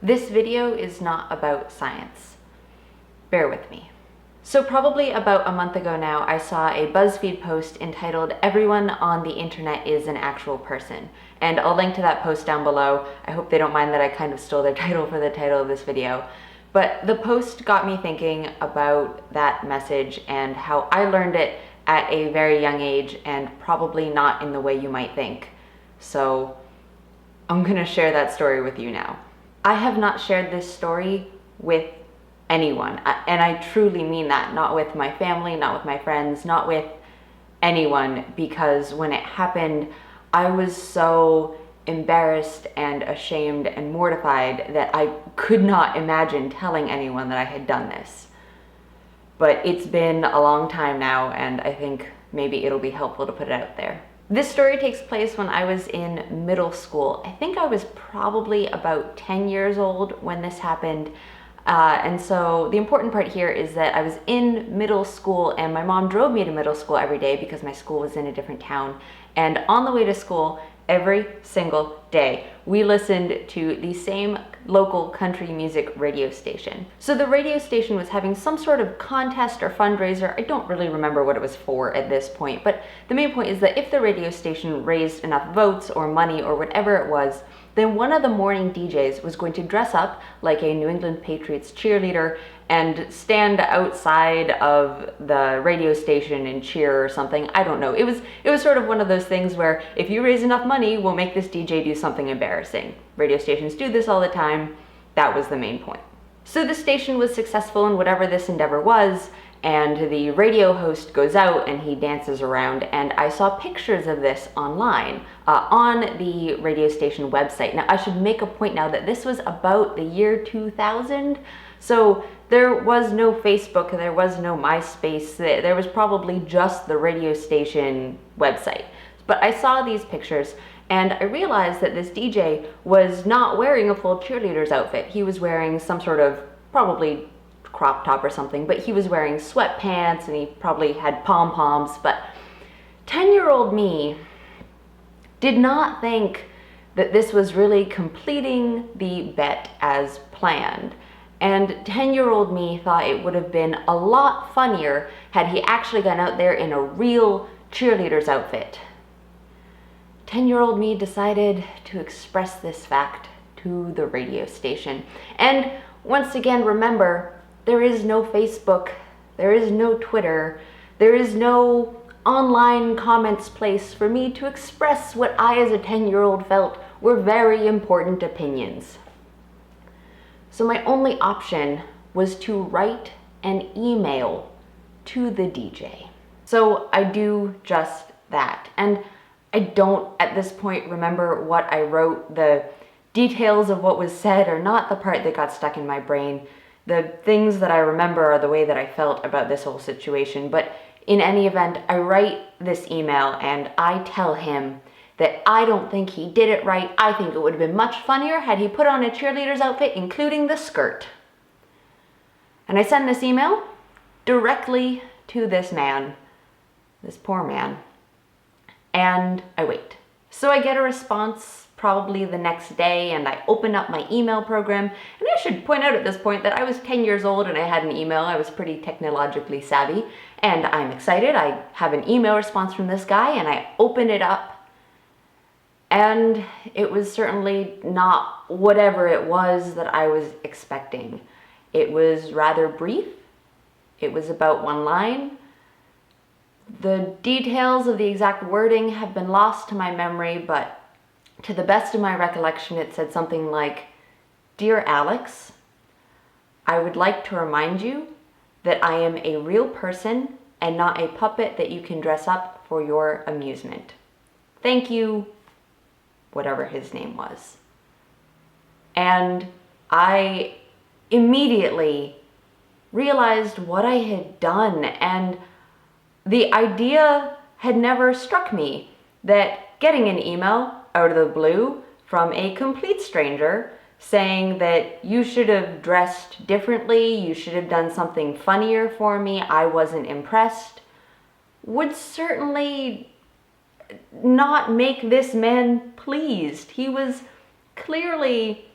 This video is not about science. Bear with me. So probably about a month ago now, I saw a BuzzFeed post entitled "Everyone on the Internet is an Actual Person." And I'll link to that post down below. I hope they don't mind that I kind of stole their title for the title of this video. But the post got me thinking about that message and how I learned it at a very young age and probably not in the way you might think. So I'm gonna share that story with you now. I have not shared this story with anyone, and I truly mean that, not with my family, not with my friends, not with anyone, because when it happened, I was so embarrassed and ashamed and mortified that I could not imagine telling anyone that I had done this. But it's been a long time now, and I think maybe it'll be helpful to put it out there. This story takes place when I was in middle school. I think I was probably about 10 years old when this happened. And so the important part here is that I was in middle school and my mom drove me to middle school every day because my school was in a different town. And on the way to school, every single day, we listened to the same local country music radio station. So the radio station was having some sort of contest or fundraiser. I don't really remember what it was for at this point, but the main point is that if the radio station raised enough votes or money or whatever it was, then one of the morning DJs was going to dress up like a New England Patriots cheerleader and stand outside of the radio station and cheer or something. I don't know. It was sort of one of those things where if you raise enough money, we'll make this DJ do something embarrassing. Radio stations do this all the time. That was the main point. So the station was successful in whatever this endeavor was, and the radio host goes out and he dances around, and I saw pictures of this online on the radio station website. Now I should make a point now that this was about the year 2000, so there was no Facebook, there was no MySpace, there was probably just the radio station website. But I saw these pictures and I realized that this DJ was not wearing a full cheerleader's outfit. He was wearing some sort of probably crop top or something, but he was wearing sweatpants and he probably had pom-poms. But 10-year-old me did not think that this was really completing the bet as planned. And 10-year-old me thought it would have been a lot funnier had he actually gone out there in a real cheerleader's outfit. 10-year-old me decided to express this fact to the radio station. And once again, remember, there is no Facebook, there is no Twitter, there is no online comments place for me to express what I as a 10-year-old felt were very important opinions. So my only option was to write an email to the DJ. So I do just that. And I don't at this point remember what I wrote. The details of what was said are not the part that got stuck in my brain. The things that I remember are the way that I felt about this whole situation. But in any event, I write this email and I tell him that I don't think he did it right. I think it would have been much funnier had he put on a cheerleader's outfit, including the skirt. And I send this email directly to this man, this poor man, and I wait. So I get a response probably the next day, and I open up my email program. And I should point out at this point that I was 10 years old and I had an email. I was pretty technologically savvy, and I'm excited. I have an email response from this guy, and I open it up. And it was certainly not whatever it was that I was expecting. It was rather brief. It was about one line. The details of the exact wording have been lost to my memory, but to the best of my recollection, it said something like, "Dear Alex, I would like to remind you that I am a real person and not a puppet that you can dress up for your amusement. Thank you," whatever his name was. And I immediately realized what I had done, and the idea had never struck me that getting an email out of the blue from a complete stranger saying that you should have dressed differently, you should have done something funnier for me, I wasn't impressed, would certainly not make this man pleased. He was clearly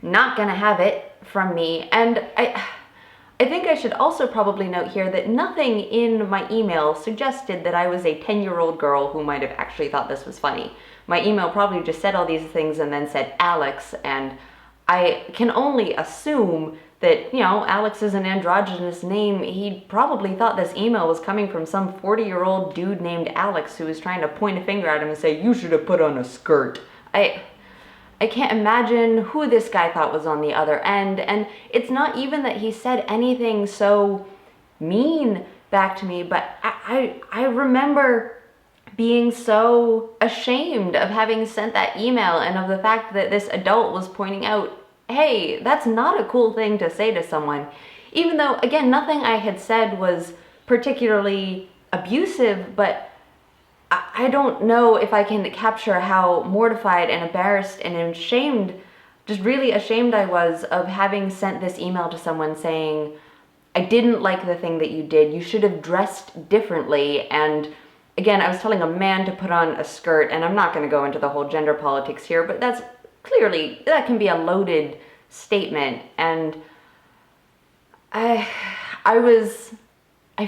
not gonna have it from me. And I think I should also probably note here that nothing in my email suggested that I was a 10-year-old girl who might have actually thought this was funny. My email probably just said all these things and then said Alex, and I can only assume that, Alex is an androgynous name. He probably thought this email was coming from some 40-year-old dude named Alex who was trying to point a finger at him and say, "You should have put on a skirt." I can't imagine who this guy thought was on the other end. And it's not even that he said anything so mean back to me, but I remember being so ashamed of having sent that email and of the fact that this adult was pointing out, hey, that's not a cool thing to say to someone. Even though, again, nothing I had said was particularly abusive, but I don't know if I can capture how mortified and embarrassed and ashamed, just really ashamed I was of having sent this email to someone saying, "I didn't like the thing that you did. You should have dressed differently." And again, I was telling a man to put on a skirt, and I'm not going to go into the whole gender politics here, but that can be a loaded statement. And I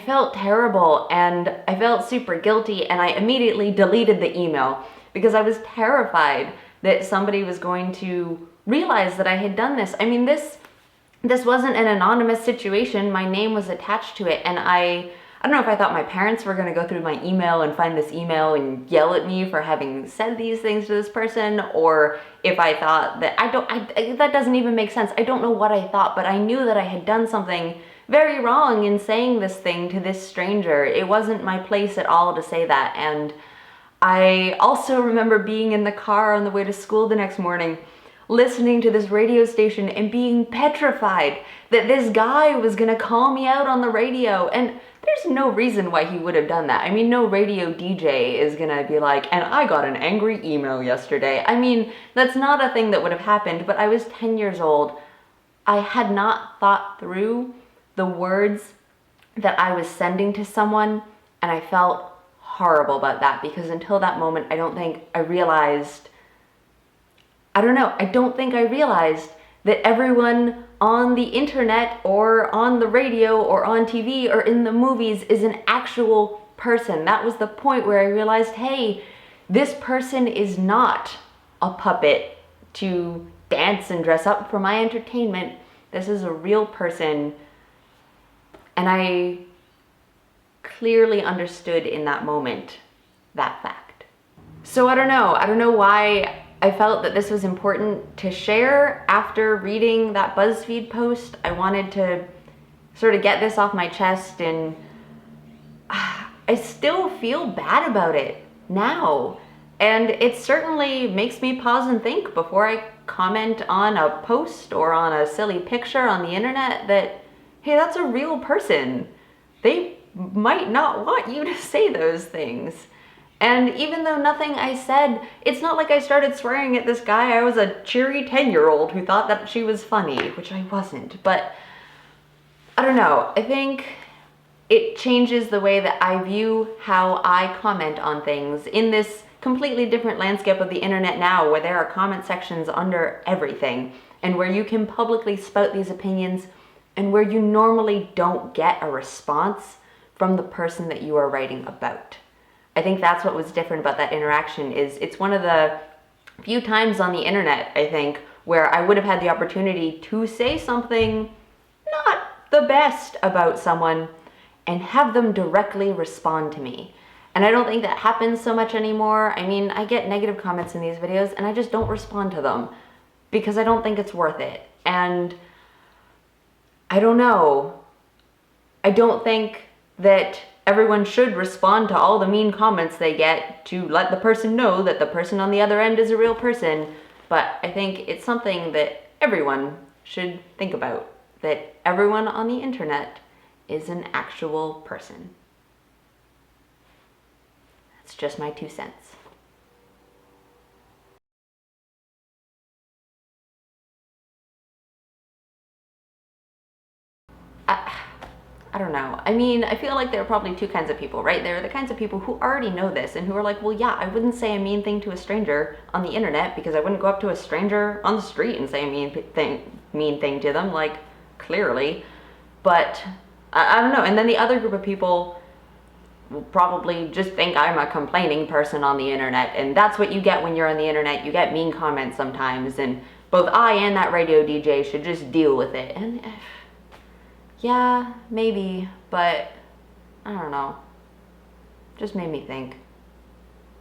felt terrible and I felt super guilty, and I immediately deleted the email because I was terrified that somebody was going to realize that I had done this. I mean, this wasn't an anonymous situation. My name was attached to it, and I don't know if I thought my parents were going to go through my email and find this email and yell at me for having said these things to this person, or if I thought that that doesn't even make sense. I don't know what I thought, but I knew that I had done something very wrong in saying this thing to this stranger. It wasn't my place at all to say that. And I also remember being in the car on the way to school the next morning, listening to this radio station and being petrified that this guy was gonna call me out on the radio. And there's no reason why he would have done that. I mean, no radio DJ is gonna be like, "And I got an angry email yesterday." I mean, that's not a thing that would have happened, but I was 10 years old. I had not thought through the words that I was sending to someone, and I felt horrible about that because until that moment, I don't think I realized that everyone on the internet or on the radio or on TV or in the movies is an actual person. That was the point where I realized, hey, this person is not a puppet to dance and dress up for my entertainment. This is a real person. And I clearly understood in that moment that fact. So I don't know why I felt that this was important to share after reading that BuzzFeed post. I wanted to sort of get this off my chest, and I still feel bad about it now. And it certainly makes me pause and think before I comment on a post or on a silly picture on the internet that, hey, that's a real person. They might not want you to say those things. And even though nothing I said, it's not like I started swearing at this guy. I was a cheery 10-year-old who thought that she was funny, which I wasn't. But I don't know. I think it changes the way that I view how I comment on things in this completely different landscape of the internet now, where there are comment sections under everything and where you can publicly spout these opinions and where you normally don't get a response from the person that you are writing about. I think that's what was different about that interaction. Is it's one of the few times on the internet, I think, where I would have had the opportunity to say something not the best about someone and have them directly respond to me. And I don't think that happens so much anymore. I mean, I get negative comments in these videos and I just don't respond to them because I don't think it's worth it. And I don't know. I don't think that everyone should respond to all the mean comments they get to let the person know that the person on the other end is a real person. But I think it's something that everyone should think about, that everyone on the internet is an actual person. That's just my 2 cents. I don't know. I mean, I feel like there are probably two kinds of people, right? There are the kinds of people who already know this and who are like, well, yeah, I wouldn't say a mean thing to a stranger on the internet because I wouldn't go up to a stranger on the street and say a mean thing to them, like, clearly. But I don't know. And then the other group of people will probably just think I'm a complaining person on the internet, and that's what you get when you're on the internet. You get mean comments sometimes, and both I and that radio DJ should just deal with it. And yeah, maybe, but I don't know. Just made me think.